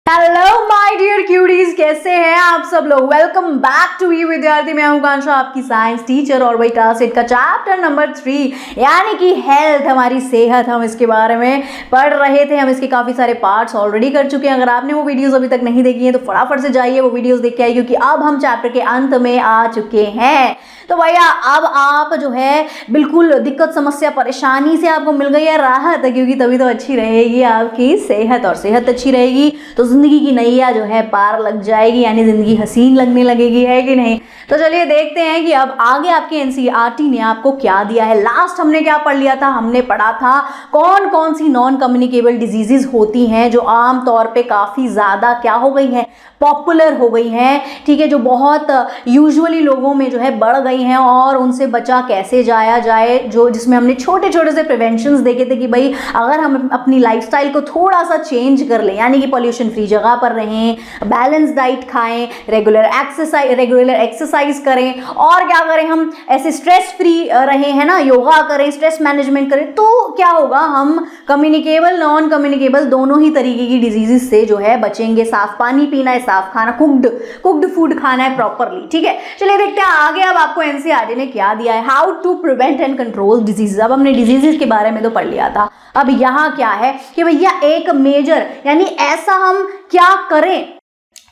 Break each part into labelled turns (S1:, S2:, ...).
S1: Hello my dear cuties, कैसे हैं आप सब लोग। वेलकम बैक टू यू विद्यार्थी। मैं हूं कांक्षा, आपकी साइंस टीचर। और वही क्लास 8 का चैप्टर नंबर 3 यानी कि हेल्थ, हमारी सेहत, हम इसके बारे में पढ़ रहे थे। हम इसके काफ़ी सारे पार्ट्स ऑलरेडी कर चुके हैं। अगर आपने वो वीडियोस अभी तक नहीं देखी हैं तो फटाफट से जाइए वो वीडियोस देख के आइए, क्योंकि अब हम चैप्टर के अंत में आ चुके हैं। तो भैया अब आप जो है बिल्कुल दिक्कत, समस्या, परेशानी से आपको मिल गई है राहत, क्योंकि तभी तो अच्छी रहेगी आपकी सेहत। और सेहत अच्छी रहेगी तो जिंदगी की नैया जो है पार लग जाएगी, यानी जिंदगी हसीन लगने लगेगी, है कि नहीं। तो चलिए देखते हैं कि अब आगे आपके एनसीईआरटी ने आपको क्या दिया है। लास्ट हमने क्या पढ़ लिया था, हमने पढ़ा था कौन कौन सी नॉन कम्युनिकेबल डिजीजेज होती हैं जो आम तौर पे काफ़ी ज़्यादा क्या हो गई हैं, पॉपुलर हो गई हैं, ठीक है, जो बहुत यूजुअली लोगों में जो है बढ़ गई हैं, और उनसे बचा कैसे जाया जाए, जो जिसमें हमने छोटे छोटे से प्रिवेंशंस देखे थे कि भाई अगर हम अपनी लाइफस्टाइल को थोड़ा सा चेंज कर लें, यानी कि पॉल्यूशन फ्री जगह पर रहें, बैलेंस डाइट खाएं, रेगुलर एक्सरसाइज करें, और क्या करें, हम ऐसे स्ट्रेस फ्री रहें, है ना, योगा करें, स्ट्रेस मैनेजमेंट करें, तो क्या होगा, हम कम्युनिकेबल नॉन कम्युनिकेबल दोनों ही तरीके की डिजीजेस से जो है बचेंगे। साफ पानी पीना है, साफ खाना, कुक्ड फूड खाना है प्रॉपरली, ठीक है। चलिए देखते हैं आगे अब आपको एनसीईआरटी ने क्या दिया है। How to prevent and control diseases. अब हमने डिजीजेज के बारे में तो पढ़ लिया था। अब यहाँ क्या है कि भैया एक मेजर, यानी ऐसा हम क्या करें,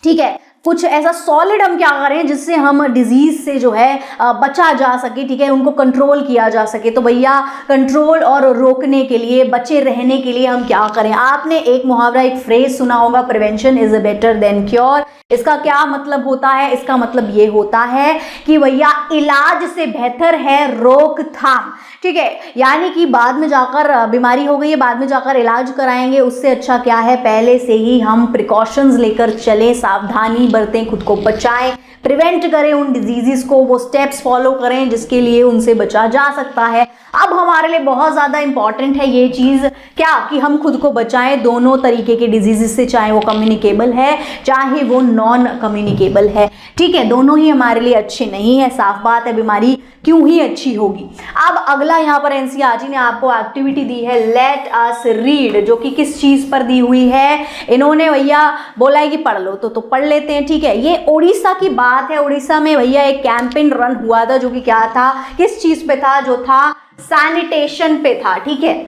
S1: ठीक है, कुछ ऐसा सॉलिड हम क्या करें जिससे हम डिजीज से जो है बचा जा सके, ठीक है, उनको कंट्रोल किया जा सके। तो भैया कंट्रोल और रोकने के लिए, बचे रहने के लिए हम क्या करें। आपने एक मुहावरा, एक फ्रेज सुना होगा, prevention is better than cure. इसका क्या मतलब होता है, इसका मतलब ये होता है कि भैया इलाज से बेहतर है रोकथाम, ठीक है, यानी कि बाद में जाकर बीमारी हो गई है, बाद में जाकर इलाज कराएंगे, उससे अच्छा क्या है पहले से ही हम प्रिकॉशंस लेकर चलें, सावधानी बरतें, खुद को बचाएं, प्रिवेंट करें उन डिजीजेस को, वो स्टेप्स फॉलो करें जिसके लिए उनसे बचा जा सकता है। अब हमारे लिए बहुत ज़्यादा इंपॉर्टेंट है ये चीज़, क्या कि हम खुद को बचाएं दोनों तरीके के डिजीजेस से, चाहे वो कम्युनिकेबल है चाहे वो नॉन कम्युनिकेबल है, ठीक है, दोनों ही हमारे लिए अच्छे नहीं है। साफ बात है, बीमारी क्यों ही अच्छी होगी। अब अगला यहाँ पर एनसीईआरटी ने आपको एक्टिविटी दी है, लेट अस रीड, जो कि किस चीज़ पर दी हुई है। इन्होंने भैया बोला है कि पढ़ लो, तो पढ़ लेते हैं, ठीक है। ये उड़ीसा की बात है। उड़ीसा में भैया एक कैंपेन रन हुआ था, जो कि क्या था, किस चीज़ पे था, जो था सैनिटेशन पे था, ठीक है।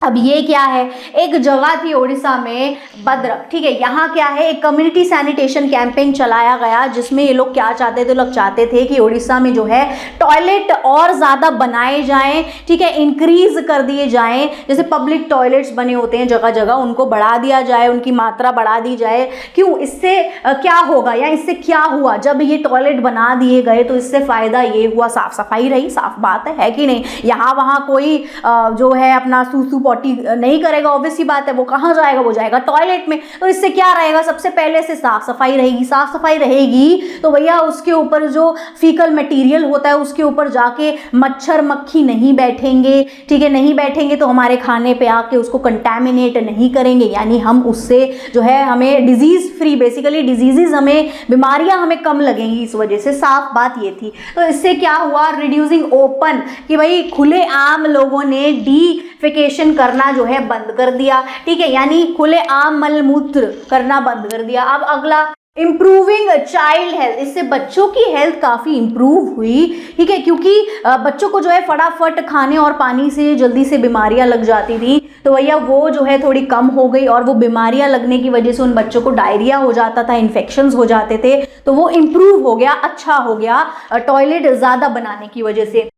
S1: अब ये क्या है, एक जगह थी उड़ीसा में, भद्रक, ठीक है, यहाँ क्या है, एक कम्युनिटी सैनिटेशन कैंपेन चलाया गया, जिसमें ये लोग क्या चाहते थे, लोग चाहते थे कि उड़ीसा में जो है टॉयलेट और ज़्यादा बनाए जाएं, ठीक है, इंक्रीज कर दिए जाएं। जैसे पब्लिक टॉयलेट्स बने होते हैं जगह जगह, उनको बढ़ा दिया जाए, उनकी मात्रा बढ़ा दी जाए। क्यों, इससे क्या होगा या इससे क्या हुआ, जब ये टॉयलेट बना दिए गए तो इससे फ़ायदा ये हुआ, साफ सफाई रही, साफ बात है कि नहीं। यहाँ वहाँ कोई जो है अपना सूसू पॉटी नहीं करेगा, ऑब्वियस सी बात है, वो कहाँ जाएगा, वो जाएगा टॉयलेट में। तो इससे क्या रहेगा, सबसे पहले से साफ सफाई रहेगी। साफ सफाई रहेगी तो भैया उसके ऊपर जो फीकल मटेरियल होता है उसके ऊपर जाके मच्छर मक्खी नहीं बैठेंगे, ठीक है, नहीं बैठेंगे तो हमारे खाने पे आके उसको कंटैमिनेट नहीं करेंगे, यानी हम उससे जो है हमें डिजीज फ्री, बेसिकली डिजीजेज हमें, बीमारियां हमें कम लगेंगी इस वजह से। साफ बात ये थी। तो इससे क्या हुआ, रिड्यूसिंग ओपन, कि भाई खुले आम लोगों ने डिफेकेशन करना जो है बंद कर दिया, ठीक है, यानी खुले आम मलमूत्र करना बंद कर दिया। अब अगला, इम्प्रूविंग चाइल्ड हेल्थ, इससे बच्चों की हेल्थ काफ़ी इम्प्रूव हुई, ठीक है, क्योंकि बच्चों को जो है फटाफट खाने और पानी से जल्दी से बीमारियां लग जाती थी, तो भैया वो जो है थोड़ी कम हो गई, और वो बीमारियां लगने की वजह से उन बच्चों को डायरिया हो जाता था, इन्फेक्शंस हो जाते थे, तो वो इम्प्रूव हो गया, अच्छा हो गया टॉयलेट ज़्यादा बनाने की वजह से।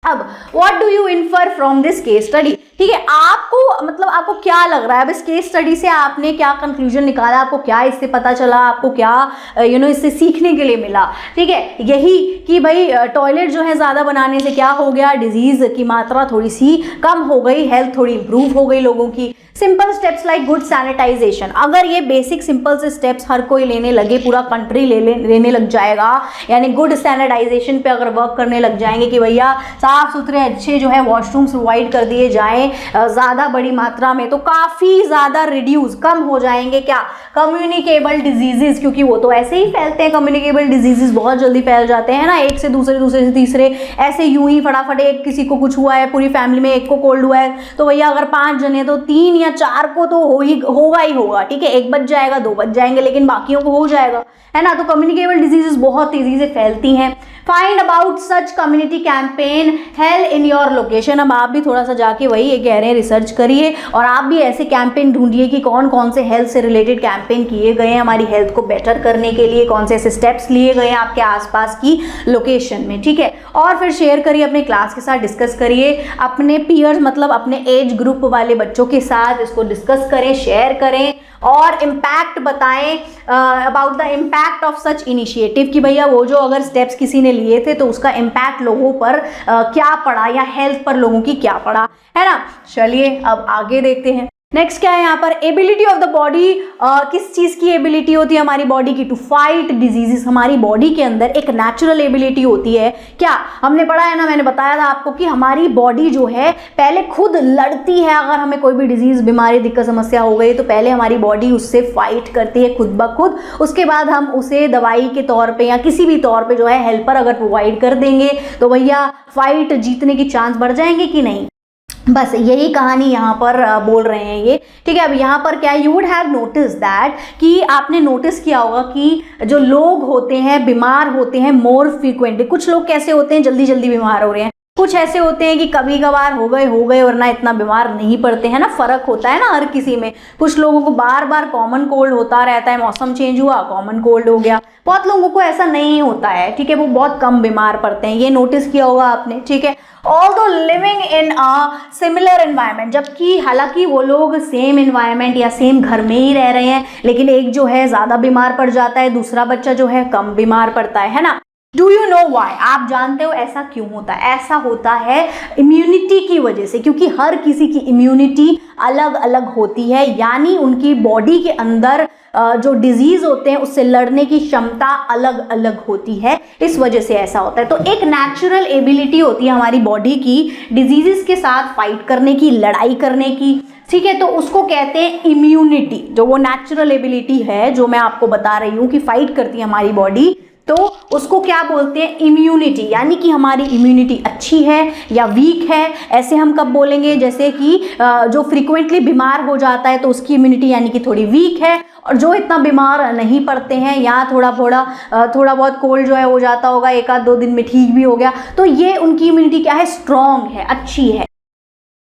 S1: अब what do you infer from this case study, ठीक है, आपको मतलब आपको क्या लग रहा है, अब इस केस स्टडी से आपने क्या कंक्लूजन निकाला, आपको क्या इससे पता चला, आपको क्या इससे सीखने के लिए मिला, ठीक है। यही कि भाई टॉयलेट जो है ज़्यादा बनाने से क्या हो गया, डिजीज़ की मात्रा थोड़ी सी कम हो गई, हेल्थ थोड़ी इंप्रूव हो गई लोगों की। Simple steps like good sanitization, अगर ये बेसिक सिंपल से स्टेप्स हर कोई लेने लगे, पूरा कंट्री लेने लग जाएगा, यानी गुड सैनिटाइजेशन पे अगर वर्क करने लग जाएंगे कि भैया साफ सुथरे अच्छे जो है वॉशरूम्स प्रोवाइड कर दिए जाएं ज़्यादा बड़ी मात्रा में, तो काफ़ी ज़्यादा रिड्यूस, कम हो जाएंगे क्या, कम्युनिकेबल डिजीजेस, क्योंकि वो तो ऐसे ही फैलते हैं, कम्युनिकेबल डिजीजेस बहुत जल्दी फैल जाते हैं ना, एक से दूसरे, दूसरे से तीसरे, ऐसे यूं ही फटाफट एक किसी को कुछ हुआ है, पूरी फैमिली में एक को कोल्ड हुआ है, तो भैया अगर 5 जने तो 3 या या 4 को तो होगा ही होगा, ठीक है, 1 बच जाएगा, 2 बच जाएंगे, लेकिन बाकियों को हो जाएगा, है ना। तो कम्युनिकेबल डिजीजेस बहुत तेजी से फैलती हैं। Find about such community campaign health in your location. अब आप भी थोड़ा सा जाके वही ये कह रहे हैं रिसर्च करिए और आप भी ऐसे कैंपेन ढूंढिए कि कौन कौन से हेल्थ से रिलेटेड कैंपेन किए गए हैं हमारी हेल्थ को बेटर करने के लिए, कौन से ऐसे स्टेप्स लिए गए हैं आपके आसपास की लोकेशन में, ठीक है। और फिर शेयर करिए अपने क्लास के साथ, डिस्कस करिए अपने पीयर्स मतलब अपने एज ग्रुप वाले बच्चों के साथ, इसको डिस्कस करें, शेयर करें और इम्पैक्ट बताएं about the impact of such initiative कि भैया वो जो अगर स्टेप्स किसी ने लिए थे तो उसका इम्पैक्ट लोगों पर क्या पड़ा या हेल्थ पर लोगों की क्या पड़ा, है ना। चलिए अब आगे देखते हैं। नेक्स्ट क्या है यहाँ पर, एबिलिटी ऑफ द बॉडी। किस चीज की एबिलिटी होती है हमारी बॉडी की, टू फाइट डिजीजेस। हमारी बॉडी के अंदर एक नेचुरल एबिलिटी होती है, क्या हमने पढ़ा है ना, मैंने बताया था आपको कि हमारी बॉडी जो है पहले खुद लड़ती है। अगर हमें कोई भी डिजीज, बीमारी, दिक्कत, समस्या हो गई तो पहले हमारी बॉडी उससे फाइट करती है खुद ब खुद, उसके बाद हम उसे दवाई के तौर पे या किसी भी तौर पे जो है हेल्पर अगर प्रोवाइड कर देंगे तो भैया फाइट जीतने की चांस बढ़ जाएंगे कि नहीं। बस यही कहानी यहाँ पर बोल रहे हैं ये, ठीक है। अब यहाँ पर क्या, you would have notice that कि आपने नोटिस किया होगा कि जो लोग होते हैं बीमार होते हैं मोर फ्रीक्वेंटली। कुछ लोग कैसे होते हैं, जल्दी जल्दी बीमार हो रहे हैं, कुछ ऐसे होते हैं कि कभी कभार हो गए वरना इतना बीमार नहीं पड़ते हैं ना। फर्क होता है ना हर किसी में। कुछ लोगों को बार बार कॉमन कोल्ड होता रहता है, मौसम चेंज हुआ कॉमन कोल्ड हो गया, बहुत लोगों को ऐसा नहीं होता है, ठीक है, वो बहुत कम बीमार पड़ते हैं, ये नोटिस किया होगा आपने, ठीक है। Although living in a similar environment, जबकि हालांकि वो लोग सेम एनवायरनमेंट या सेम घर में ही रह रहे हैं, लेकिन एक जो है ज़्यादा बीमार पड़ जाता है, दूसरा बच्चा जो है कम बीमार पड़ता है ना। डू यू नो वाई, आप जानते हो ऐसा क्यों होता है? ऐसा होता है इम्यूनिटी की वजह से, क्योंकि हर किसी की इम्यूनिटी अलग अलग होती है, यानी उनकी बॉडी के अंदर जो डिजीज होते हैं उससे लड़ने की क्षमता अलग अलग होती है, इस वजह से ऐसा होता है। तो एक नेचुरल एबिलिटी होती है हमारी बॉडी की डिजीजेस के साथ फाइट करने की, लड़ाई करने की, ठीक है। तो उसको कहते हैं इम्यूनिटी, जो वो नेचुरल एबिलिटी है जो मैं आपको बता रही हूँ कि फाइट करती है हमारी बॉडी, तो उसको क्या बोलते हैं, इम्यूनिटी। यानी कि हमारी इम्यूनिटी अच्छी है या वीक है, ऐसे हम कब बोलेंगे, जैसे कि जो फ्रीक्वेंटली बीमार हो जाता है तो उसकी इम्यूनिटी यानी कि थोड़ी वीक है, और जो इतना बीमार नहीं पड़ते हैं या थोड़ा बहुत कोल्ड जो है हो जाता होगा, 1-2 दिन में ठीक भी हो गया, तो ये उनकी इम्यूनिटी क्या है, स्ट्रॉन्ग है, अच्छी है।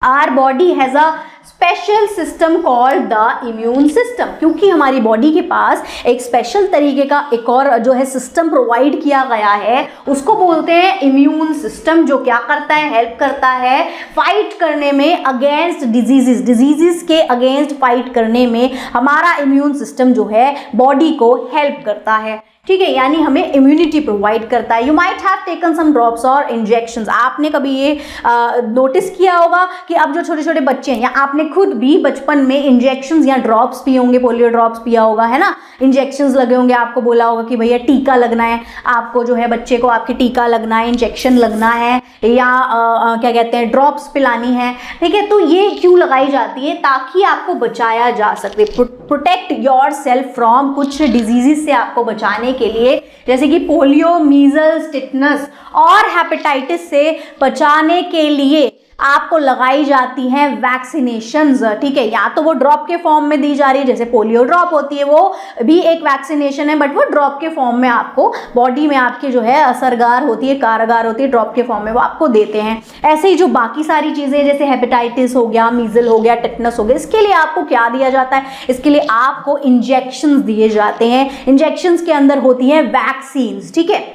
S1: Our body has a special system called the immune system, क्योंकि हमारी बॉडी के पास एक स्पेशल तरीके का एक और जो है सिस्टम प्रोवाइड किया गया है, उसको बोलते हैं इम्यून सिस्टम, जो क्या करता है, हेल्प करता है फाइट करने में अगेंस्ट डिजीजेस के अगेंस्ट फाइट करने में हमारा इम्यून सिस्टम जो है बॉडी को हेल्प करता है, ठीक है, यानी हमें इम्यूनिटी प्रोवाइड करता है। You might have taken some drops और इंजेक्शंस, आपने कभी ये नोटिस किया होगा कि अब जो छोटे छोटे बच्चे हैं या आपने खुद भी बचपन में इंजेक्शंस या ड्रॉप्स पिए होंगे, पोलियो ड्रॉप्स पिया होगा, है ना, इंजेक्शंस लगे होंगे, आपको बोला होगा कि भैया टीका लगना है, आपको जो है बच्चे को आपके टीका लगना है, इंजेक्शन लगना है या क्या कहते हैं ड्रॉप्स पिलानी है, ठीक है। तो ये क्यों लगाई जाती है, ताकि आपको बचाया जा सके, प्रोटेक्ट योर सेल्फ फ्रॉम कुछ डिजीजेस से आपको बचाने के लिए, जैसे कि पोलियो, मीजल्स, टिटनस और हेपेटाइटिस से बचाने के लिए आपको लगाई जाती हैं वैक्सीनेशंस, ठीक है। या तो वो ड्रॉप के फॉर्म में दी जा रही है, जैसे पोलियो ड्रॉप होती है, वो भी एक वैक्सीनेशन है, बट वो ड्रॉप के फॉर्म में आपको बॉडी में आपके जो है असरगार होती है, कारगर होती है, ड्रॉप के फॉर्म में वो आपको देते हैं। ऐसे ही जो बाकी सारी चीज़ें जैसे हेपेटाइटिस हो गया, मीजल हो गया, टिटनस हो गया, इसके लिए आपको क्या दिया जाता है, इसके लिए आपको इंजेक्शंस दिए जाते हैं। इंजेक्शंस के अंदर होती हैं वैक्सीन्स, ठीक है।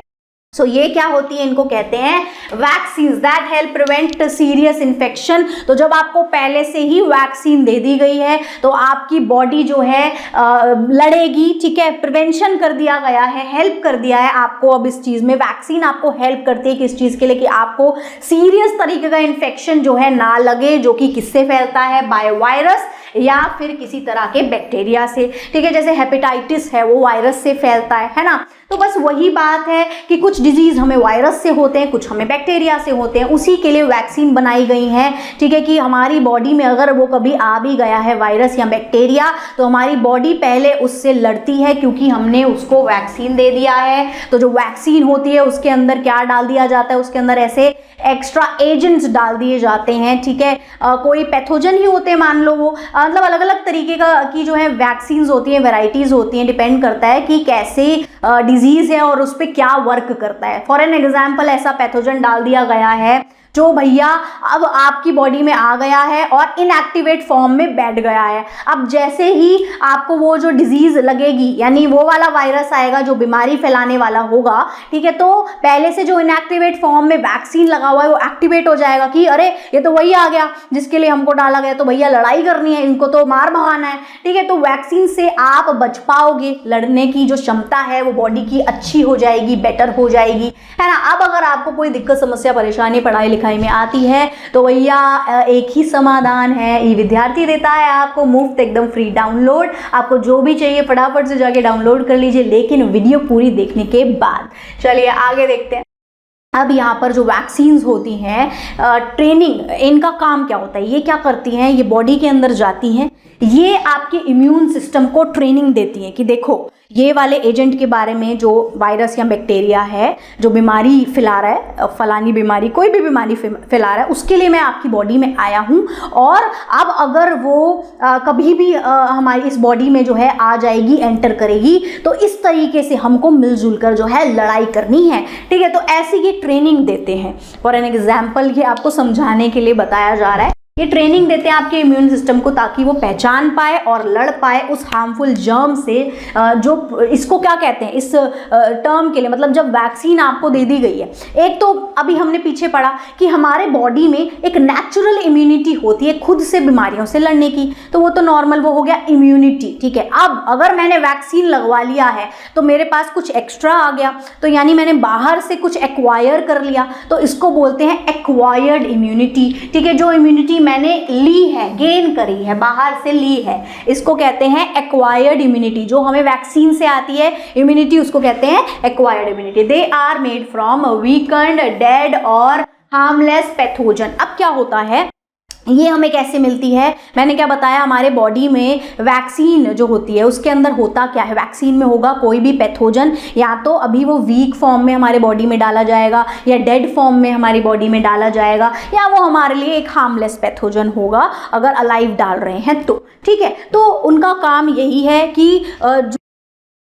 S1: सो ये क्या होती है, इनको कहते हैं vaccines that help prevent serious infection. तो जब आपको पहले से ही वैक्सीन दे दी गई है तो आपकी बॉडी जो है लड़ेगी, ठीक है, प्रिवेंशन कर दिया गया है, हेल्प कर दिया है आपको। अब इस चीज़ में वैक्सीन आपको हेल्प करती है किस चीज़ के लिए, कि आपको सीरियस तरीके का इन्फेक्शन जो है ना लगे, जो कि किससे फैलता है, बाय वायरस या फिर किसी तरह के बैक्टीरिया से, ठीक है। जैसे हेपेटाइटिस है वो वायरस से फैलता है ना। तो बस वही बात है कि कुछ डिजीज़ हमें वायरस से होते हैं, कुछ हमें बैक्टीरिया से होते हैं, उसी के लिए वैक्सीन बनाई गई हैं, ठीक है, कि हमारी बॉडी में अगर वो कभी आ भी गया है वायरस या बैक्टीरिया तो हमारी बॉडी पहले उससे लड़ती है क्योंकि हमने उसको वैक्सीन दे दिया है। तो जो वैक्सीन होती है उसके अंदर क्या डाल दिया जाता है, उसके अंदर ऐसे एक्स्ट्रा एजेंट्स डाल दिए जाते हैं, ठीक है। कोई पैथोजन ही होते हैं, मान लो वो मतलब अलग अलग तरीके की जो है वैक्सीन्स होती हैं, वेराइटीज़ होती हैं, डिपेंड करता है कि कैसे डिजीज़ है और उस पर क्या वर्क करता है। फॉर एन एग्जाम्पल ऐसा पैथोजन डाल दिया गया है जो भैया अब आपकी बॉडी में आ गया है और इनएक्टिवेट फॉर्म में बैठ गया है। अब जैसे ही आपको वो जो डिजीज़ लगेगी, यानी वो वाला वायरस आएगा जो बीमारी फैलाने वाला होगा, ठीक है, तो पहले से जो इनएक्टिवेट फॉर्म में वैक्सीन लगा हुआ है वो एक्टिवेट हो जाएगा कि अरे ये तो वही आ गया जिसके लिए हमको डाला गया, तो भैया लड़ाई करनी है, इनको तो मार भगाना है, ठीक है। तो वैक्सीन से आप बच पाओगे, लड़ने की जो क्षमता है वो बॉडी की अच्छी हो जाएगी, बेटर हो जाएगी, है ना। अब अगर आपको कोई दिक्कत समस्या परेशानी पढ़ाई लिखाई में आती है तो भैया एक ही समाधान है, ई विद्यार्थी देता है आपको मुफ्त एकदम फ्री डाउनलोड। आपको जो भी चाहिए फटाफट से जाके डाउनलोड कर लीजिए, लेकिन वीडियो पूरी देखने के बाद। चलिए आगे देखते हैं। अब यहाँ पर जो वैक्सीन्स होती हैं, ट्रेनिंग, इनका काम क्या होता है, ये क्या करती हैं, ये बॉडी के अंदर जाती हैं, ये आपके इम्यून सिस्टम को ट्रेनिंग देती हैं कि देखो ये वाले एजेंट के बारे में, जो वायरस या बैक्टीरिया है जो बीमारी फैला रहा है, फलानी बीमारी, कोई भी बीमारी फैला रहा है, उसके लिए मैं आपकी बॉडी में आया हूँ। और अब अगर वो कभी भी हमारी इस बॉडी में जो है आ जाएगी, एंटर करेगी, तो इस तरीके से हमको मिलजुल कर जो है लड़ाई करनी है, ठीक है। तो ऐसी ये ट्रेनिंग देते हैं। फॉर एन एग्जाम्पल ये आपको समझाने के लिए बताया जा रहा है। ये ट्रेनिंग देते हैं आपके इम्यून सिस्टम को ताकि वो पहचान पाए और लड़ पाए उस हार्मफुल जर्म से, जो इसको क्या कहते हैं इस टर्म के लिए, मतलब जब वैक्सीन आपको दे दी गई है, एक तो अभी हमने पीछे पढ़ा कि हमारे बॉडी में एक नेचुरल इम्यूनिटी होती है खुद से बीमारियों से लड़ने की, तो वो तो नॉर्मल वो हो गया इम्यूनिटी, ठीक है। अब अगर मैंने वैक्सीन लगवा लिया है तो मेरे पास कुछ एक्स्ट्रा आ गया, तो यानी मैंने बाहर से कुछ एक्वायर कर लिया, तो इसको बोलते हैं एक्वायर्ड इम्यूनिटी, ठीक है। जो इम्यूनिटी मैंने ली है, गेन करी है, बाहर से ली है, इसको कहते हैं एक्वायर्ड इम्यूनिटी। जो हमें वैक्सीन से आती है इम्यूनिटी उसको कहते हैं acquired immunity. They are made from weakened, dead और हार्मलेस पैथोजन। अब क्या होता है, ये हमें कैसे मिलती है, मैंने क्या बताया, हमारे बॉडी में वैक्सीन जो होती है उसके अंदर होता क्या है, वैक्सीन में होगा कोई भी पैथोजन, या तो अभी वो वीक फॉर्म में हमारे बॉडी में डाला जाएगा, या डेड फॉर्म में हमारी बॉडी में डाला जाएगा, या वो हमारे लिए एक हार्मलेस पैथोजन होगा अगर अलाइव डाल रहे हैं तो, ठीक है। तो उनका काम यही है कि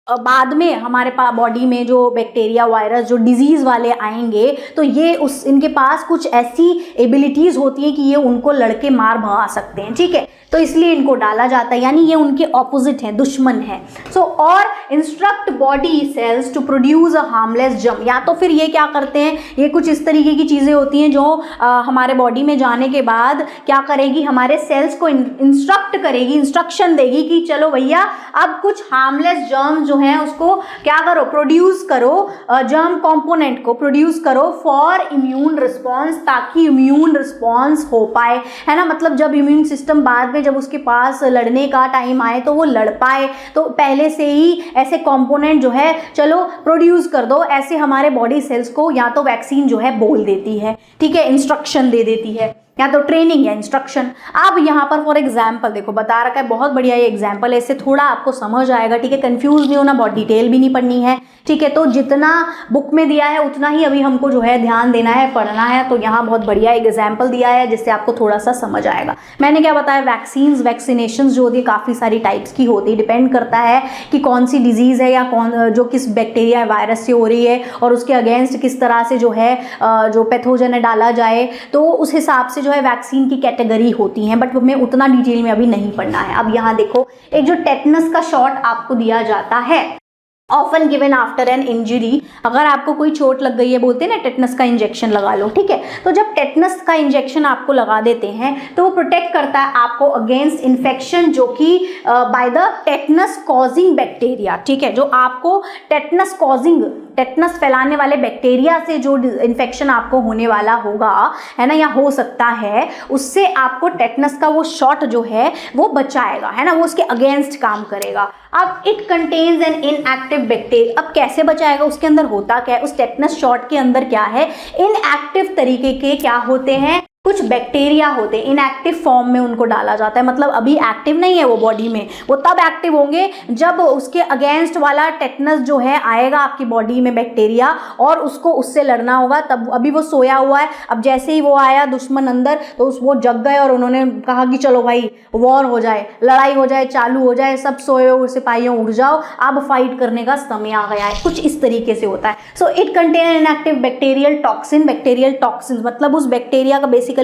S1: बाद में हमारे पास बॉडी में जो बैक्टीरिया, वायरस, जो डिजीज़ वाले आएंगे तो ये इनके पास कुछ ऐसी एबिलिटीज़ होती हैं कि ये उनको लड़के मार भगा सकते हैं, ठीक है। तो इसलिए इनको डाला जाता है, यानी ये उनके ऑपोजिट हैं, दुश्मन है। सो और instruct body cells to produce a harmless germ, या तो फिर ये क्या करते हैं, ये कुछ इस तरीके की चीज़ें होती हैं जो हमारे बॉडी में जाने के बाद क्या करेगी, हमारे सेल्स को इंस्ट्रक्ट करेगी, इंस्ट्रक्शन देगी कि चलो भैया अब कुछ हार्मलेस जर्म जो है उसको क्या करो, प्रोड्यूस करो, जर्म कंपोनेंट को प्रोड्यूस करो फॉर इम्यून रिस्पॉन्स, ताकि इम्यून रिस्पॉन्स हो पाए, है ना। मतलब जब इम्यून सिस्टम बाद में जब उसके पास लड़ने का टाइम आए तो वो लड़ पाए, तो पहले से ही ऐसे कंपोनेंट जो है चलो प्रोड्यूस कर दो, ऐसे हमारे बॉडी सेल्स को या तो वैक्सीन जो है बोल देती है, ठीक है, इंस्ट्रक्शन दे देती है, या तो ट्रेनिंग या इंस्ट्रक्शन। अब यहाँ पर फॉर एग्जाम्पल देखो बता रखा है, बहुत बढ़िया ये एग्जाम्पल है, इससे थोड़ा आपको समझ आएगा, ठीक है। कंफ्यूज नहीं होना, बहुत डिटेल भी नहीं पढ़नी है, ठीक है। तो जितना बुक में दिया है उतना ही अभी हमको जो है ध्यान देना है, पढ़ना है। तो यहाँ बहुत बढ़िया एग्जाम्पल दिया है जिससे आपको थोड़ा सा समझ आएगा। मैंने क्या बताया, वैक्सीन्स, वैक्सीनेशन जो होती है काफ़ी सारी टाइप्स की होती है, डिपेंड करता है कि कौन सी डिजीज़ है या कौन जो किस बैक्टीरिया वायरस से हो रही है और उसके अगेंस्ट किस तरह से जो है जो पैथोजन है डाला जाए, तो उस हिसाब से जो है वैक्सीन की कैटेगरी होती हैं, बट हमें उतना डिटेल में अभी नहीं पढ़ना है। अब यहाँ देखो, एक जो टेटनस का शॉट आपको दिया जाता है, often given after an injury, अगर आपको कोई चोट लग गई है, बोलते हैं ना टेटनस का इंजेक्शन लगा लो, ठीक है। तो जब टेटनस का इंजेक्शन आपको लगा देते हैं तो वो प्रोटेक्ट करता है आपको अगेंस्ट इन्फेक्शन जो कि by the tetanus causing bacteria, ठीक है। जो आपको टेटनस कॉजिंग टेटनस फैलाने वाले बैक्टीरिया से जो इन्फेक्शन आपको होने वाला होगा, है ना, या हो सकता है, उससे आपको टेटनस का वो शॉट जो है वो बचाएगा, है ना, वो उसके अगेंस्ट काम करेगा। अब it contains an inactive bacteria, अब कैसे बचाएगा, उसके अंदर होता क्या है, उस टेटनस शॉट के अंदर क्या है, इनएक्टिव तरीके के क्या होते हैं, कुछ बैक्टीरिया होते हैं, इनएक्टिव फॉर्म में उनको डाला जाता है, मतलब अभी एक्टिव नहीं है वो बॉडी में, वो तब एक्टिव होंगे जब उसके अगेंस्ट वाला टेटनस जो है आएगा आपकी बॉडी में बैक्टीरिया, और उसको उससे लड़ना होगा, तब अभी वो सोया हुआ है, अब जैसे ही वो आया दुश्मन अंदर, तो वो जग गए और उन्होंने कहा कि चलो भाई वॉर हो जाए, लड़ाई हो जाए, चालू हो जाए, सब सोए हुए सिपाहियों उठ जाओ, अब फाइट करने का समय आ गया है, कुछ इस तरीके से होता है। So it contain inactive bacterial toxin मतलब उस बैक्टीरिया का बेसिकली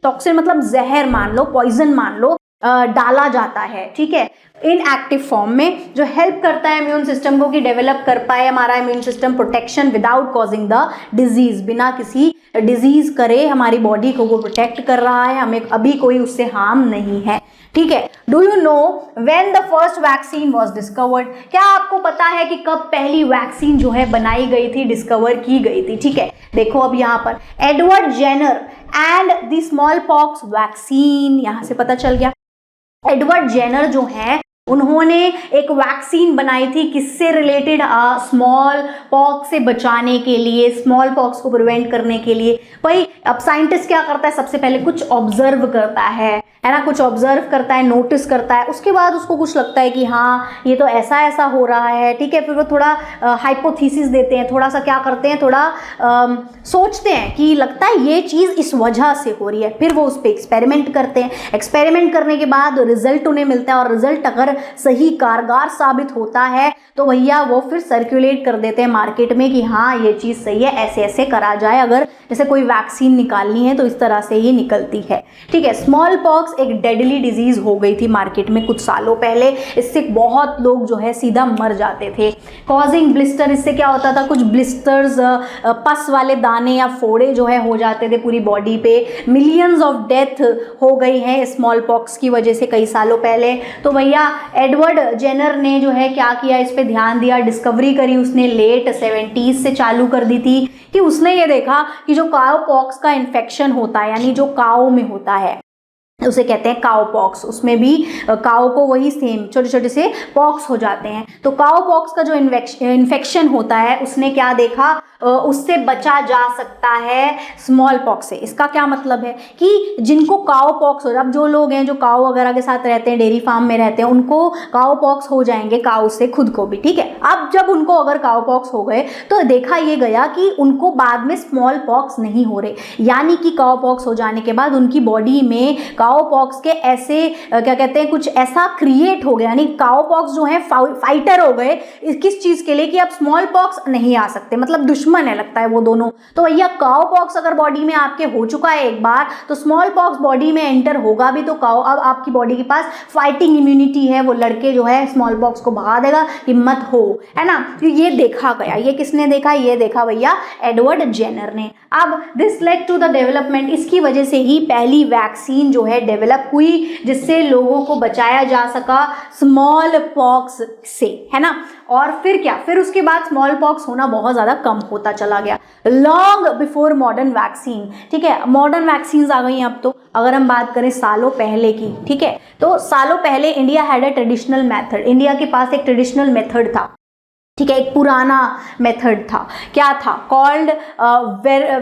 S1: टॉक्सिन मतलब जहर मान लो, पॉइजन मान लो, डाला जाता है, ठीक है, इनएक्टिव फॉर्म में, जो हेल्प करता है इम्यून सिस्टम को कि डेवलप कर पाए हमारा immune system protection without causing the disease, बिना किसी डिजीज करे हमारी बॉडी को वो प्रोटेक्ट कर रहा है, हमें अभी कोई उससे हार्म नहीं है, ठीक है। Do you know when the first vaccine was discovered, क्या आपको पता है कि कब पहली वैक्सीन जो है बनाई गई थी, डिस्कवर की गई थी, ठीक है। देखो अब यहाँ पर Edward Jenner and the small pox vaccine, यहाँ से पता चल गया। एडवर्ड जेनर जो है उन्होंने एक वैक्सीन बनाई थी, किससे रिलेटेड, स्मॉल पॉक्स से बचाने के लिए, स्मॉल पॉक्स को प्रिवेंट करने के लिए। भाई अब साइंटिस्ट क्या करता है, सबसे पहले कुछ ऑब्जर्व करता है ना, कुछ ऑब्जर्व करता है, नोटिस करता है, उसके बाद उसको कुछ लगता है कि हाँ ये तो ऐसा ऐसा हो रहा है, ठीक है, फिर वो थोड़ा हाइपोथेसिस देते हैं, थोड़ा सा क्या करते हैं, थोड़ा सोचते हैं कि लगता है ये चीज़ इस वजह से हो रही है, फिर वो उस पर एक्सपेरिमेंट करते हैं, एक्सपेरिमेंट करने के बाद रिजल्ट उन्हें मिलता है, और रिजल्ट अगर सही कारगर साबित होता है तो भैया वो फिर सर्कुलेट कर देते हैं मार्केट में कि हाँ ये चीज़ सही है, ऐसे ऐसे करा जाए, अगर जैसे कोई वैक्सीन निकालनी है तो इस तरह से ही निकलती है, ठीक है। स्मॉल पॉक्स एक डेडली डिजीज हो गई थी मार्केट में कुछ सालों पहले, इससे बहुत लोग जो है सीधा मर जाते थे। कॉजिंग ब्लिस्टर, इससे क्या होता था, कुछ ब्लिस्टर्स, पस वाले दाने या फोड़े जो है हो जाते थे पूरी बॉडी पे। मिलियंस ऑफ डेथ हो गई हैं स्मॉल पॉक्स की वजह से कई सालों पहले। तो भैया एडवर्ड जेनर ने जो है क्या किया, इस पे ध्यान दिया, डिस्कवरी करी उसने, लेट 70s से चालू कर दी थी कि उसने ये देखा कि जो काउ पॉक्स का इन्फेक्शन होता है, यानी जो काऊ में होता है उसे कहते हैं काउ पॉक्स, उसमें भी काउ को वही सेम छोटे छोटे से पॉक्स हो जाते हैं। तो काउ पॉक्स का जो इन्फेक्शन होता है उसने क्या देखा, उससे बचा जा सकता है स्मॉल पॉक्स से। इसका क्या मतलब है कि जिनको काउ पॉक्स हो, अब जो लोग हैं जो काउ वगैरह के साथ रहते हैं, डेयरी फार्म में रहते हैं, उनको काउ पॉक्स हो जाएंगे काउ से, खुद को भी, ठीक है। अब जब उनको अगर काउ पॉक्स हो गए तो देखा ये गया कि उनको बाद में स्मॉल पॉक्स नहीं हो रहे, यानी कि काउ पॉक्स हो जाने के बाद उनकी बॉडी में काउ पॉक्स के ऐसे क्या कहते हैं, कुछ ऐसा क्रिएट हो गया, यानी काउ पॉक्स जो है फाइटर हो गए किस चीज के लिए, कि अब स्मॉल पॉक्स नहीं आ सकते, मतलब दुश्मन है लगता है वो दोनों। तो भैया काउ पॉक्स अगर बॉडी में आपके हो चुका है एक बार, तो स्मॉल पॉक्स बॉडी में एंटर होगा भी, तो काउ अब आपकी बॉडी के पास फाइटिंग इम्यूनिटी है, वो लड़के जो है स्मॉल पॉक्स को भगा देगा, हिम्मत हो, है ना। तो ये देखा गया, ये किसने देखा, ये देखा भैया एडवर्ड जेनर ने। अब this led to the development, इसकी वजह से ही पहली वैक्सीन जो है डेवलप हुई, जिससे लोगों को बचाया जा सका स्मॉल पॉक्स से, है ना। और फिर क्या, फिर उसके बाद स्मॉल पॉक्स होना बहुत ज़्यादा कम होता चला गया, लॉन्ग बिफोर मॉडर्न वैक्सीन, ठीक है। मॉडर्न वैक्सीन आ गई हैं अब तो, अगर हम बात करें सालों पहले की, ठीक है, तो सालों पहले India had a traditional method, India के पास एक ट्रेडिशनल मेथड था, ठीक है, एक पुराना मेथड था, क्या था, कॉल्ड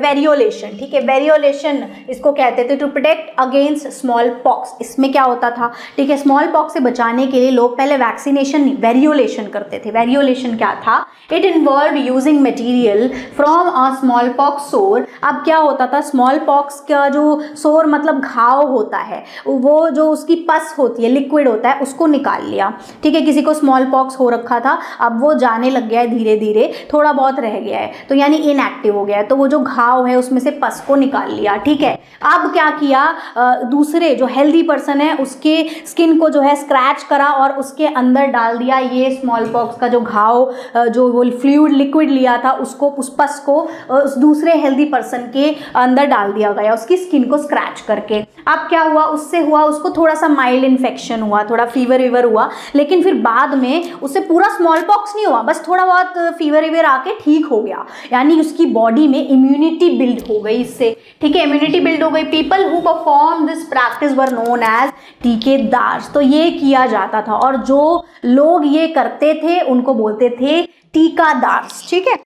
S1: वेरियोलेशन, ठीक है। वेरियोलेशन इसको कहते थे, to protect against small pox. इसमें क्या होता था, ठीक है, स्मॉल पॉक्स से बचाने के लिए लोग पहले वैक्सीनेशन नहीं, वेरियोलेशन करते थे। वेरियोलेशन क्या था, it involve using material from a small pox सोर। अब क्या होता था, स्मॉल पॉक्स का जो सोर मतलब घाव होता है, वो जो उसकी पस होती है, लिक्विड होता है, उसको निकाल लिया, ठीक है। किसी को स्मॉल पॉक्स हो रखा था, अब वो जाने लग गया है, धीरे धीरे थोड़ा बहुत रह गया है, तो यानी इनएक्टिव हो गया है, तो वो जो घाव है उसमें से पस को निकाल लिया, ठीक है। अब क्या किया, दूसरे जो हेल्दी पर्सन है उसके स्किन को जो है स्क्रैच करा और उसके अंदर डाल दिया ये स्मॉल पॉक्स का जो घाव, जो वो फ्लूइड लिक्विड लिया था उसको, उस पस को उस दूसरे हेल्दी पर्सन के अंदर डाल दिया गया, उसकी स्किन को स्क्रैच करके। अब क्या हुआ, उससे हुआ उसको थोड़ा सा माइल्ड इन्फेक्शन हुआ, थोड़ा फीवर वीवर हुआ, लेकिन फिर बाद में उससे पूरा स्मॉल पॉक्स नहीं हुआ, बस बस थोड़ा बहुत फीवर वीवर आके ठीक हो गया, यानी उसकी बॉडी में इम्यूनिटी बिल्ड हो गई इससे, ठीक है, इम्यूनिटी बिल्ड हो गई। People who perform this practice were known as टीकेदार्स। तो ये किया जाता था और जो लोग ये करते थे उनको बोलते थे टीकादार्स, ठीक है।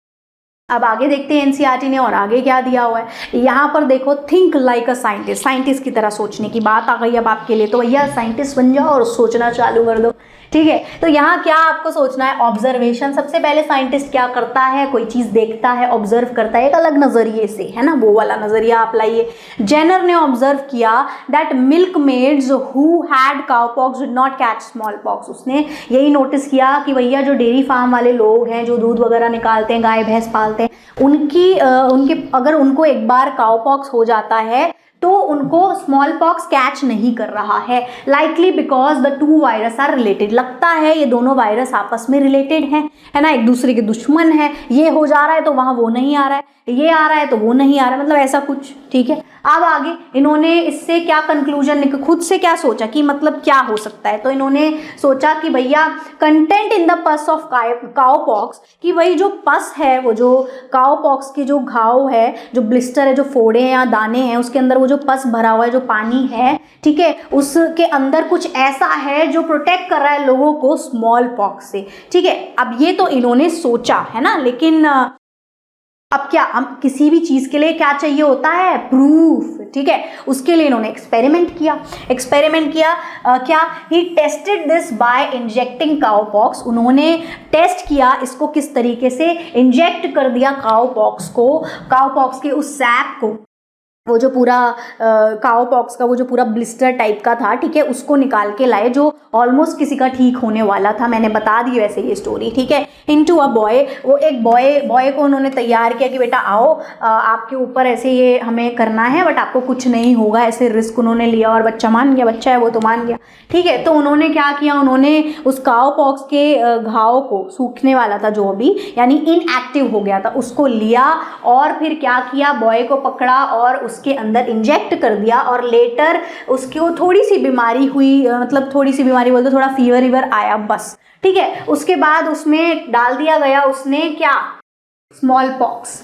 S1: अब आगे देखते हैं एनसीईआरटी ने और आगे क्या दिया हुआ है। यहाँ पर देखो, think like a scientist, scientist की तरह सोचने की बात आ गई अब आपके लिए, तो भैया साइंटिस्ट बन जाओ और सोचना चालू कर दो, ठीक है। तो यहाँ क्या आपको सोचना है, ऑब्जर्वेशन। सबसे पहले साइंटिस्ट क्या करता है, कोई चीज़ देखता है, ऑब्जर्व करता है एक अलग नज़रिए से, है ना, वो वाला नज़रिया आप लाइए। जेनर ने ऑब्जर्व किया that milk maids who had cowpox did not catch small pox. उसने यही नोटिस किया कि भैया जो डेयरी फार्म वाले लोग हैं, जो दूध वगैरह निकालते हैं, गाय भैंस पालते हैं, उनके अगर उनको एक बार काउपॉक्स हो जाता है तो उनको स्मॉल पॉक्स कैच नहीं कर रहा है। Likely because the two virus are related. लगता है ये दोनों वायरस आपस में रिलेटेड हैं, है ना, एक दूसरे के दुश्मन है। ये हो जा रहा है तो वहाँ वो नहीं आ रहा है, ये आ रहा है तो वो नहीं आ रहा है, मतलब ऐसा कुछ, ठीक है। अब आगे इन्होंने इससे क्या कंक्लूजन, खुद से क्या सोचा कि मतलब क्या हो सकता है। तो इन्होंने सोचा कि भैया कंटेंट इन द पस ऑफ काउपॉक्स, कि वही जो पस है, वो जो काउपॉक्स के जो घाव है, जो ब्लिस्टर है, जो फोड़े हैं या दाने हैं, उसके अंदर वो जो पस भरा हुआ है, जो पानी है, ठीक है, उसके अंदर कुछ ऐसा है जो प्रोटेक्ट कर रहा है लोगों को स्मॉल पॉक्स से, ठीक है। अब ये तो इन्होंने सोचा, है ना, लेकिन अब क्या, हम किसी भी चीज़ के लिए क्या चाहिए होता है, प्रूफ, ठीक है। उसके लिए इन्होंने एक्सपेरिमेंट किया। क्या, he tested this by injecting cowpox. उन्होंने टेस्ट किया इसको किस तरीके से, इंजेक्ट कर दिया काउपॉक्स के उस सैप को, वो जो पूरा काउपॉक्स का वो जो पूरा ब्लिस्टर टाइप का था, ठीक है, उसको निकाल के लाए, जो ऑलमोस्ट किसी का ठीक होने वाला था। मैंने बता दी वैसे ये स्टोरी, ठीक है। इनटू अ बॉय, वो एक बॉय को उन्होंने तैयार किया कि बेटा आओ, आपके ऊपर ऐसे ये हमें करना है, बट आपको कुछ नहीं होगा, ऐसे रिस्क उन्होंने लिया और बच्चा मान गया, बच्चा है वो तो मान गया, ठीक है। तो उन्होंने क्या किया, उन्होंने उस काउपॉक्स के घाव को, सूखने वाला था जो अभी, यानी इनएक्टिव हो गया था, उसको लिया और फिर क्या किया, बॉय को पकड़ा और उसके अंदर इंजेक्ट कर दिया। और लेटर उसको थोड़ी सी बीमारी हुई, मतलब थोड़ी सी बीमारी बोलते, थोड़ा फीवर आया बस, ठीक है। उसके बाद उसमें डाल दिया गया, उसने क्या, स्मॉल पॉक्स।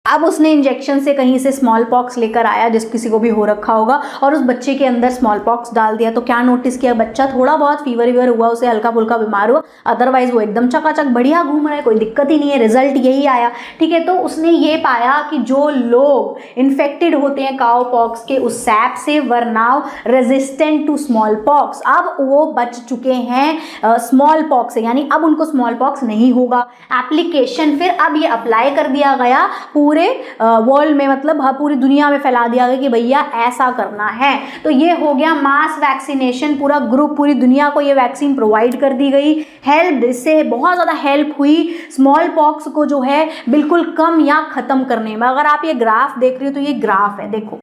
S1: अब उसने इंजेक्शन से कहीं से स्मॉल पॉक्स लेकर आया, जिस किसी को भी हो रखा होगा, और उस बच्चे के अंदर स्मॉल पॉक्स डाल दिया। तो क्या नोटिस किया, बच्चा थोड़ा बहुत फीवर हुआ, उसे हल्का फुल्का बीमार हुआ, अदरवाइज वो एकदम चकाचक बढ़िया घूम रहा है, कोई दिक्कत ही नहीं है, रिजल्ट यही आया, ठीक है। तो उसने ये पाया कि जो लोग इन्फेक्टेड होते हैं काउपॉक्स के उस सैप से, were now resistant to small pox. अब वो बच चुके हैं स्मॉल पॉक्स से, यानी अब उनको स्मॉल पॉक्स नहीं होगा। एप्लीकेशन, फिर अब ये अप्लाई कर दिया गया पूरे वर्ल्ड में, मतलब पूरी दुनिया में फैला दिया गया कि भैया ऐसा करना है। तो ये हो गया मास वैक्सीनेशन, पूरा ग्रुप, पूरी दुनिया को ये वैक्सीन प्रोवाइड कर दी गई। हेल्प, इससे बहुत ज़्यादा हेल्प हुई स्मॉल पॉक्स को जो है बिल्कुल कम या ख़त्म करने में। अगर आप ये ग्राफ देख रहे हो तो ये ग्राफ है, देखो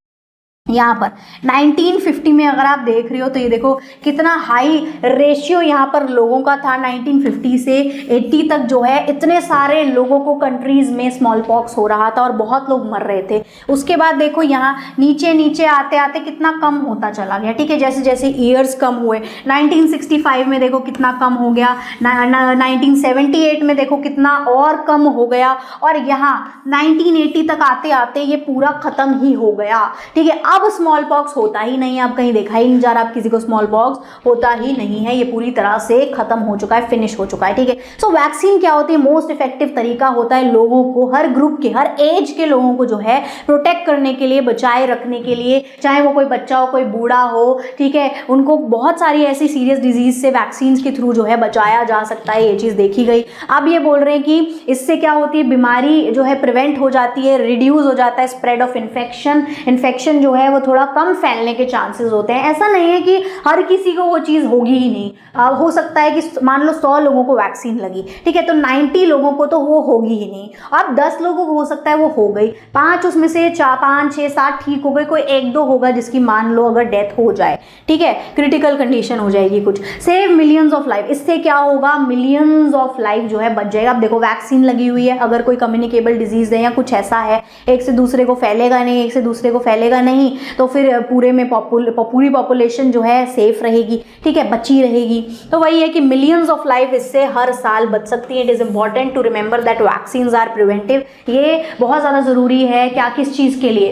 S1: यहाँ पर 1950 में अगर आप देख रहे हो तो ये देखो कितना हाई रेशियो यहाँ पर लोगों का था। 1950 से 80 तक जो है इतने सारे लोगों को कंट्रीज में स्मॉल पॉक्स हो रहा था और बहुत लोग मर रहे थे। उसके बाद देखो यहाँ नीचे नीचे आते आते कितना कम होता चला गया, ठीक है, जैसे जैसे ईयर्स कम हुए। 1965 में देखो कितना कम हो गया, 1978 में देखो कितना और कम हो गया, और यहाँ 1980 तक आते आते ये पूरा ख़त्म ही हो गया, ठीक है। अब स्मॉल पॉक्स होता ही नहीं है, अब कहीं देखा ही नहीं जा रहा, अब किसी को स्मॉल पॉक्स होता ही नहीं है, ये पूरी तरह से खत्म हो चुका है, फिनिश हो चुका है, ठीक है। सो वैक्सीन क्या होती है, मोस्ट इफेक्टिव तरीका होता है लोगों को, हर ग्रुप के, हर एज के लोगों को जो है प्रोटेक्ट करने के लिए, बचाए रखने के लिए, चाहे वो कोई बच्चा हो, कोई बूढ़ा हो, ठीक है, उनको बहुत सारी ऐसी सीरियस डिजीज से वैक्सीन के थ्रू जो है बचाया जा सकता है, ये चीज़ देखी गई। अब ये बोल रहे हैं कि इससे क्या होती है, बीमारी जो है प्रिवेंट हो जाती है, रिड्यूस हो जाता है स्प्रेड ऑफ इन्फेक्शन जो है वो थोड़ा कम फैलने के चांसेस होते हैं। ऐसा नहीं है कि हर किसी को वो चीज़ होगी ही नहीं, हो सकता है कि मान लो 100 लोगों को वैक्सीन लगी, ठीक है, तो 90 लोगों को तो वो होगी ही नहीं। अब 10 लोगों को हो सकता है वो हो गई, 5 उसमें से 4, 5, 6, 7 ठीक हो गए, कोई 1-2 होगा जिसकी मान लो अगर डेथ हो जाए, ठीक है, क्रिटिकल कंडीशन हो जाएगी कुछ। सेव मिलियंस ऑफ लाइफ, इससे क्या होगा, मिलियंस ऑफ लाइफ जो है बच जाएगा। अब देखो वैक्सीन लगी हुई है, अगर कोई कम्युनिकेबल डिजीज है या कुछ ऐसा है, एक से दूसरे को फैलेगा नहीं, एक से दूसरे को फैलेगा नहीं, तो फिर पूरे में पूरी पॉपुलेशन जो है सेफ रहेगी, ठीक है, बची रहेगी। तो वही है कि मिलियंस ऑफ लाइफ इससे हर साल बच सकती है। It is important to remember that vaccines are preventive. ये बहुत ज़्यादा ज़रूरी है, क्या, किस चीज़ के लिए,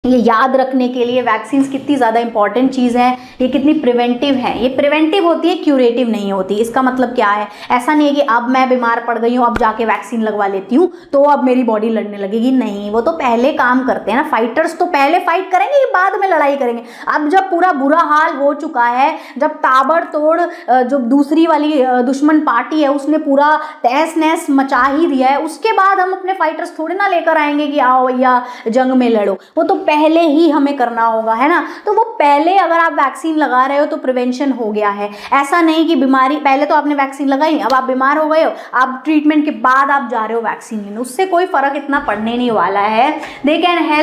S1: ये याद रखने के लिए वैक्सीन्स कितनी ज़्यादा इंपॉर्टेंट चीज़ है, ये कितनी प्रिवेंटिव है। ये प्रिवेंटिव होती है, क्यूरेटिव नहीं होती। इसका मतलब क्या है, ऐसा नहीं है कि अब मैं बीमार पड़ गई हूँ अब जाके वैक्सीन लगवा लेती हूँ तो अब मेरी बॉडी लड़ने लगेगी, नहीं। वो तो पहले काम करते हैं ना, फाइटर्स तो पहले फाइट करेंगे, बाद में लड़ाई करेंगे। अब जब पूरा बुरा हाल हो चुका है, जब ताबड़तोड़ जो दूसरी वाली दुश्मन पार्टी है उसने पूरा तहस नहस मचा ही दिया है, उसके बाद हम अपने फाइटर्स थोड़े ना लेकर आएंगे कि आओ भैया जंग में लड़ो। वो तो पहले ही हमें करना होगा, है ना। तो वो पहले अगर आप वैक्सीन लगा रहे हो तो प्रिवेंशन हो गया है। ऐसा नहीं कि बीमारी पहले तो आपने वैक्सीन लगाई, अब आप बीमार हो गए हो, आप ट्रीटमेंट के बाद आप जा रहे हो वैक्सीन लेने, उससे कोई फर्क इतना पड़ने नहीं वाला है। दे कैन हेल्प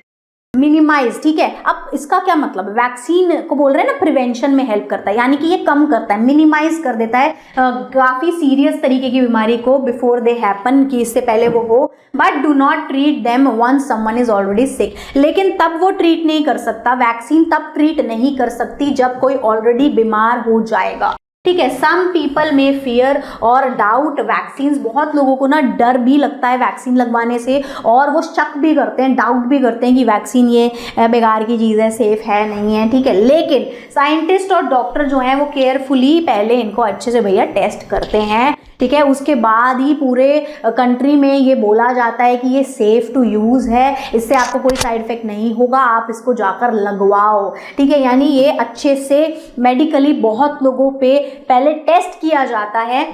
S1: मिनिमाइज, ठीक है। अब इसका क्या मतलब, वैक्सीन को बोल रहे हैं ना प्रिवेंशन में हेल्प करता है, यानी कि ये कम करता है, मिनिमाइज कर देता है काफ़ी सीरियस तरीके की बीमारी को बिफोर दे हैपन, कि इससे पहले वो हो। But do not treat them once someone is already sick. लेकिन तब वो ट्रीट नहीं कर सकता, वैक्सीन तब ट्रीट नहीं कर सकती जब कोई ऑलरेडी बीमार हो जाएगा, ठीक है। सम पीपल में फियर और डाउट वैक्सीन्स, बहुत लोगों को ना डर भी लगता है वैक्सीन लगवाने से, और वो शक भी करते हैं, डाउट भी करते हैं कि वैक्सीन ये बेकार की चीज़ है, सेफ है नहीं है, ठीक है। लेकिन साइंटिस्ट और डॉक्टर जो हैं वो केयरफुली पहले इनको अच्छे से भैया टेस्ट करते हैं, ठीक है। उसके बाद ही पूरे कंट्री में ये बोला जाता है कि ये सेफ टू यूज़ है, इससे आपको कोई साइड इफेक्ट नहीं होगा, आप इसको जाकर लगवाओ, ठीक है। यानी ये अच्छे से मेडिकली बहुत लोगों पे पहले टेस्ट किया जाता है,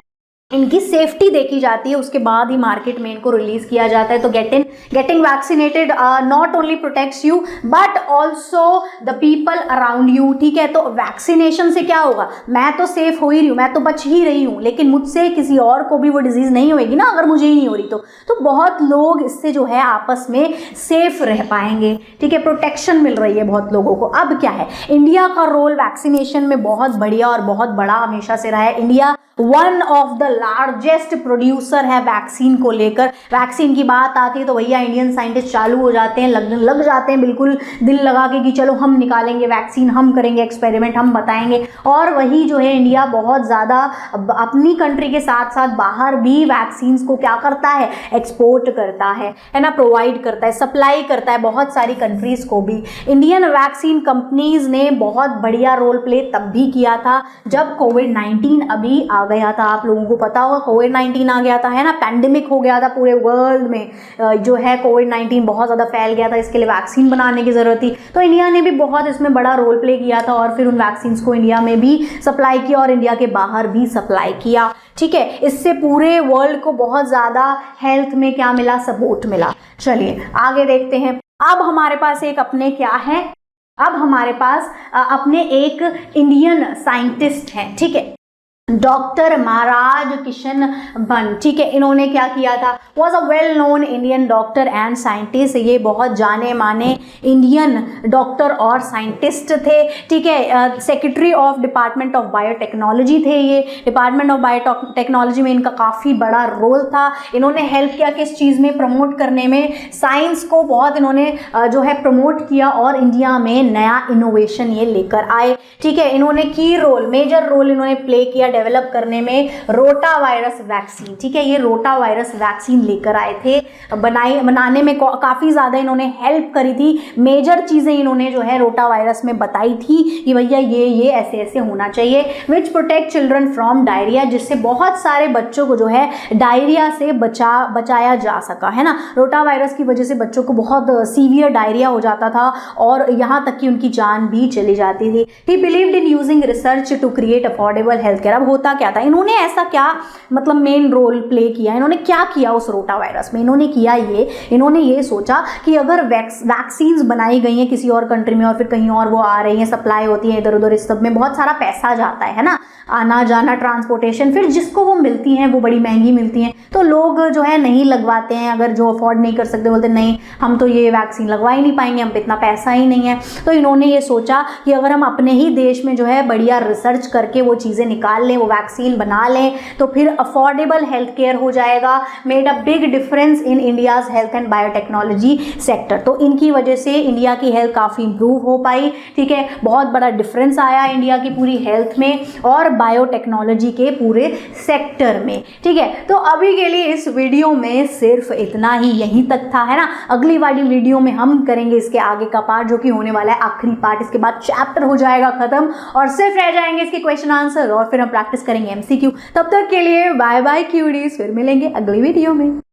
S1: इनकी सेफ्टी देखी जाती है, उसके बाद ही मार्केट में इनको रिलीज किया जाता है। तो getting vaccinated not only protects you but also the people around you, ठीक है। तो वैक्सीनेशन से क्या होगा, मैं तो सेफ हो ही रही हूँ, मैं तो बच ही रही हूँ, लेकिन मुझसे किसी और को भी वो डिजीज नहीं होगी ना, अगर मुझे ही नहीं हो रही तो बहुत लोग इससे जो है आपस में सेफ रह पाएंगे, ठीक है। प्रोटेक्शन मिल रही है बहुत लोगों को। अब क्या है, इंडिया का रोल वैक्सीनेशन में बहुत बढ़िया और बहुत बड़ा हमेशा से रहा है। India one of the largest producer है वैक्सीन को लेकर। वैक्सीन की बात आती है तो भैया इंडियन साइंटिस्ट चालू हो जाते हैं, लग जाते हैं बिल्कुल दिल लगा के कि चलो हम निकालेंगे वैक्सीन, हम करेंगे एक्सपेरिमेंट, हम बताएंगे। और वही जो है इंडिया बहुत ज़्यादा अपनी कंट्री के साथ साथ बाहर भी वैक्सीन्स को क्या करता है, एक्सपोर्ट करता है ना, प्रोवाइड करता है, सप्लाई करता है बहुत सारी कंट्रीज को भी। इंडियन वैक्सीन कंपनीज ने बहुत बढ़िया रोल प्ले तब भी किया था जब कोविड-19 अभी आ गया था। आप लोगों को पता होगा कोविड-19 आ गया था, है ना, पैंडेमिक हो गया था पूरे वर्ल्ड में, जो है कोविड-19 बहुत ज़्यादा फैल गया था, इसके लिए वैक्सीन बनाने की ज़रूरत थी। तो इंडिया ने भी बहुत इसमें बड़ा रोल प्ले किया था और फिर उन वैक्सीन्स को इंडिया में भी सप्लाई किया और इंडिया के बाहर भी सप्लाई किया, ठीक है। इससे पूरे वर्ल्ड को बहुत ज़्यादा हेल्थ में क्या मिला, सपोर्ट मिला। चलिए आगे देखते हैं। अब हमारे पास एक अपने क्या है, अब हमारे पास अपने एक इंडियन साइंटिस्ट हैं, ठीक है, डॉक्टर महाराज किशन बन, ठीक है। इन्होंने क्या किया था, was a well known Indian doctor and scientist. ये बहुत जाने माने इंडियन डॉक्टर और साइंटिस्ट थे, ठीक है। Secretary of department of biotechnology थे ये। डिपार्टमेंट ऑफ बायोटेक्नोलॉजी में इनका काफ़ी बड़ा रोल था। इन्होंने हेल्प किया किस चीज़ में, प्रमोट करने में, साइंस को बहुत इन्होंने जो है प्रमोट किया और इंडिया में नया इनोवेशन ये लेकर आए, ठीक है। इन्होंने की रोल, मेजर रोल इन्होंने प्ले किया डेवलप करने में रोटा वायरस वैक्सीन, ठीक है। ये रोटा वायरस वैक्सीन लेकर आए थे, बनाने में काफ़ी ज़्यादा इन्होंने हेल्प करी थी। मेजर चीज़ें इन्होंने जो है रोटा वायरस में बताई थी कि भैया ये ऐसे ऐसे होना चाहिए, विच प्रोटेक्ट चिल्ड्रन फ्रॉम डायरिया, जिससे बहुत सारे बच्चों को जो है डायरिया से बचाया जा सका, है ना। रोटा वायरस की वजह से बच्चों को बहुत सीवियर डायरिया हो जाता था और यहाँ तक कि उनकी जान भी चली जाती थी। He believed in using research to create affordable health care. होता क्या था, इन्होंने ऐसा क्या मतलब मेन रोल प्ले किया, इन्होंने क्या किया उस रोटा वायरस में, इन्होंने ये सोचा कि अगर वैक्सीन्स बनाई गई हैं किसी और कंट्री में और फिर कहीं और वो आ रही हैं, सप्लाई होती है इधर उधर, इस सब में बहुत सारा पैसा जाता है ना, आना जाना, ट्रांसपोर्टेशन, फिर जिसको वो मिलती हैं वो बड़ी महंगी मिलती हैं, तो लोग जो है नहीं लगवाते हैं। अगर जो अफोर्ड नहीं कर सकते बोलते नहीं हम तो ये वैक्सीन लगवा ही नहीं पाएंगे, हम पे इतना पैसा ही नहीं है। तो इन्होंने ये सोचा कि अगर हम अपने ही देश में जो है बढ़िया रिसर्च करके वो चीज़ें निकाल लें, लें, वो वैक्सीन बना लें, तो फिर अफोर्डेबल हेल्थ केयर हो जाएगा, made a big difference in India's health and biotechnology sector. तो इनकी वजह से इंडिया की हेल्थ काफ़ी इंप्रूव हो पाई, ठीक है, बहुत बड़ा डिफरेंस आया इंडिया की पूरी हेल्थ में और बायोटेक्नोलॉजी के पूरे सेक्टर में, ठीक है। तो अभी के लिए इस वीडियो में सिर्फ इतना ही, यहीं तक था, है ना। अगली वाली वीडियो में हम करेंगे इसके आगे का पार्ट, जो कि होने वाला है आखिरी पार्ट। इसके बाद चैप्टर हो जाएगा खत्म और सिर्फ रह जाएंगे इसके क्वेश्चन आंसर और फिर हम प्रैक्टिस करेंगे MCQ। तब तक के लिए बाय बाय क्यूडीज, फिर मिलेंगे अगली वीडियो में।